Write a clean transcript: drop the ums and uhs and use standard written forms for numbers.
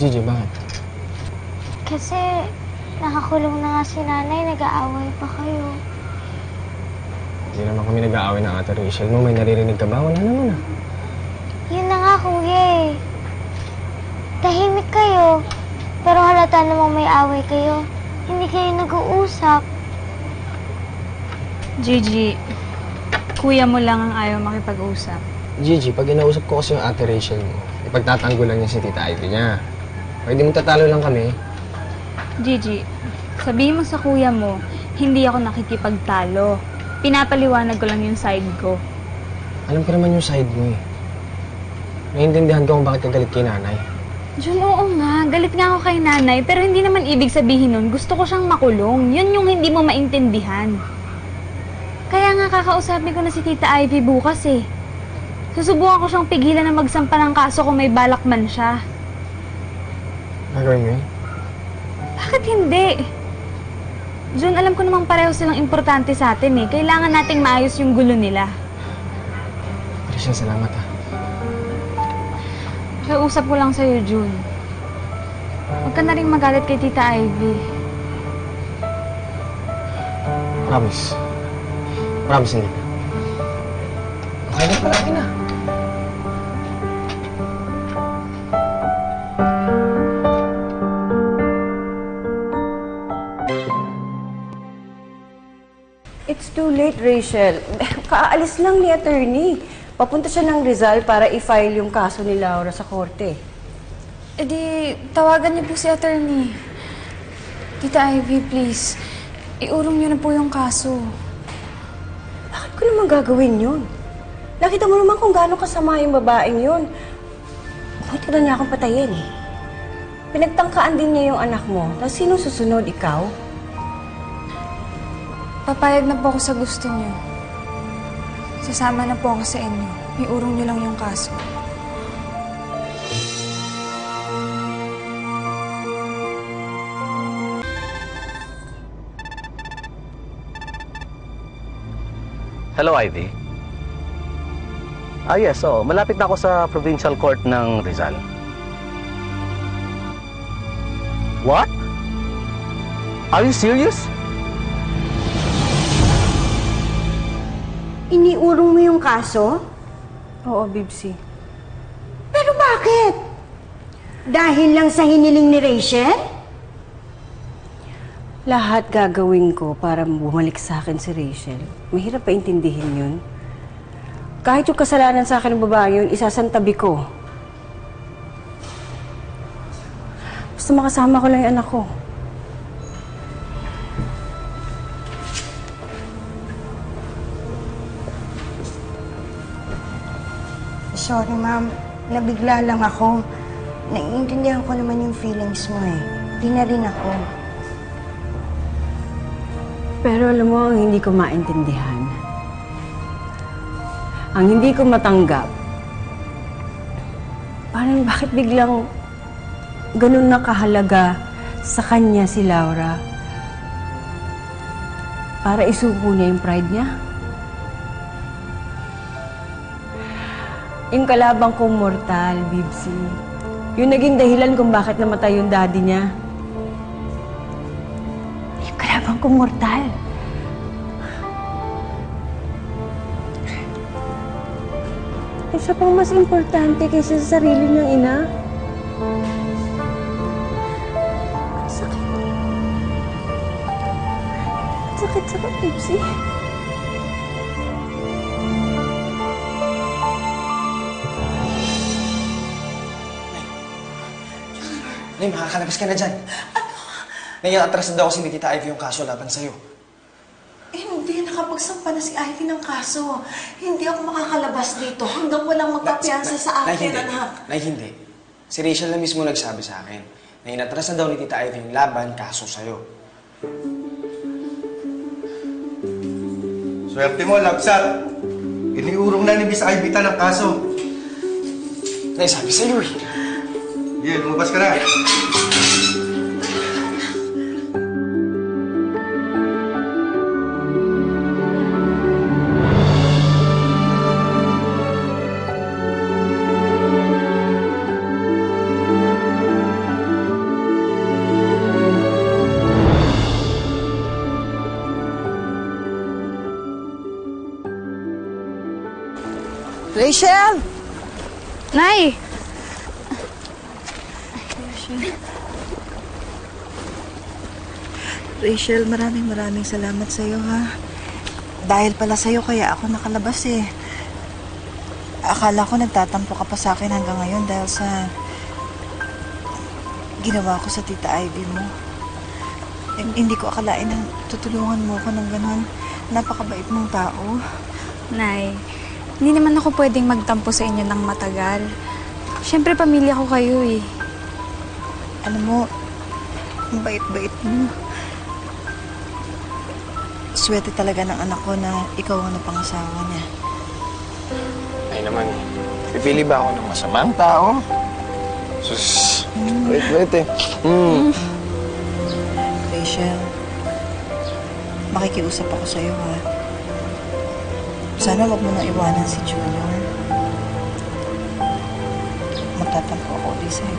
Gigi, bakit? Kasi nakakulong na nga si nanay, nag-aaway pa kayo. Hindi naman kami nag-aaway ng Ate Rachel mo. May naririnig ka ba? Wala naman ah. Yun na nga, kuya eh. Tahimik kayo. Pero halata namang may away kayo. Hindi kayo nag-uusap. Gigi, kuya mo lang ang ayaw makipag-usap. Gigi, pag inausap ko kasi yung Ate Rachel mo, ipagtatanggol lang niya si Tita Ivy niya. Pwede mo tatalo lang kami. Gigi, sabihin mo sa kuya mo, hindi ako nakikipagtalo. Pinapaliwanag ko lang yung side ko. Alam ko naman yung side mo eh. Naiintindihan ko kung bakit ka galit kay nanay. Jun, oo nga. Galit nga ako kay nanay, pero hindi naman ibig sabihin nun, gusto ko siyang makulong. Yun yung hindi mo maintindihan. Kaya nga kakausapin ko na si Tita Ivy bukas eh. Susubukan ko siyang pigilan na magsampa ng kaso kung may balak man siya. Gagawin mo yun? Bakit hindi? Jun, alam ko namang pareho silang importante sa atin eh. Kailangan nating maayos yung gulo nila. Rachel, salamat ah. Kausap ko lang sa'yo, Jun. Huwag ka na rin magalit kay Tita Ivy. Promise. Promise hindi. Okay na pala, okay na. It's too late, Rachel. Kaalis lang ni attorney. Papunta siya ng Rizal para i-file yung kaso ni Laura sa korte. E di, tawagan niyo po si attorney. Tita Ivy, please. Iurong niyo na po yung kaso. Bakit ko naman gagawin yun? Nakita mo naman kung gaano kasama yung babaeng yun. Bakit na niya akong patayin eh? Pinagtangkaan din niya yung anak mo. Tapos sino susunod, ikaw? Papayag na po ako sa gusto niyo. Sasama na po ako sa inyo. Iurong niyo lang yung kaso. Hello, Ivy. Yes, malapit na ako sa Provincial Court ng Rizal. What? Are you serious? Iniurong mo yung kaso? Oo, Bibsy. Pero bakit? Dahil lang sa hiniling ni Rachel? Lahat gagawin ko para bumalik sa akin si Rachel. Mahirap pa intindihin yun. Kahit yung kasalanan sa akin ng babae yun, isasantabi ko. Basta makasama ko lang yung anak ko. Sorry, ma'am. Nabigla lang ako. Naiintindihan ko naman yung feelings mo eh. Di na rin ako. Pero alam mo, ang hindi ko maintindihan. Ang hindi ko matanggap. Parang bakit biglang ganun na kahalaga sa kanya si Laura? Para isuko niya yung pride niya? Yung kalabang kong mortal, Bibsy. Yung naging dahilan kung bakit namatay yung daddy niya. Yung kalabang kong mortal. Isa pang mas importante kaysa sa sarili niyang ina. Sakit. Sakit, Bibsy. Nay, makakalabas ka na dyan. Ano? Nai-atras na daw kasi ni Tita Ivy yung kaso laban sa'yo. Hindi, nakapagsampa na si Ivy ng kaso. Hindi ako makakalabas dito hanggang walang magpapiansa sa akin, anak. Nay, hindi. Si Rachel na mismo nagsabi sa akin na inatras na daw ni Tita Ivy yung laban kaso sa'yo. Swerte mo, Labsat. Iniurong na ni Miss Ivy ng kaso. Nay, sabi sa'yo eh. Sige, lumabas ka na. Rachel! Nay! Rachel, maraming salamat sa'yo, ha? Dahil pala sa'yo, kaya ako nakalabas, eh. Akala ko nagtatampo ka pa sa akin hanggang ngayon dahil sa ginawa ko sa Tita Ivy mo. Hindi ko akalain na tutulungan mo ko ng ganon. Napakabait mong tao. Nay, hindi naman ako pwedeng magtampo sa inyo ng matagal. Siyempre, pamilya ko kayo eh. Alam mo, ang bait-bait mo. Swerte talaga ng anak ko na ikaw ang napangasawa niya. Ay naman, pipili ba ako ng masamang tao? Sus, wait eh. Rachel, makikiusap ako sa'yo, ha? Sana wag mo na iwanan si Junior. Magtatampo ako ulit sa'yo.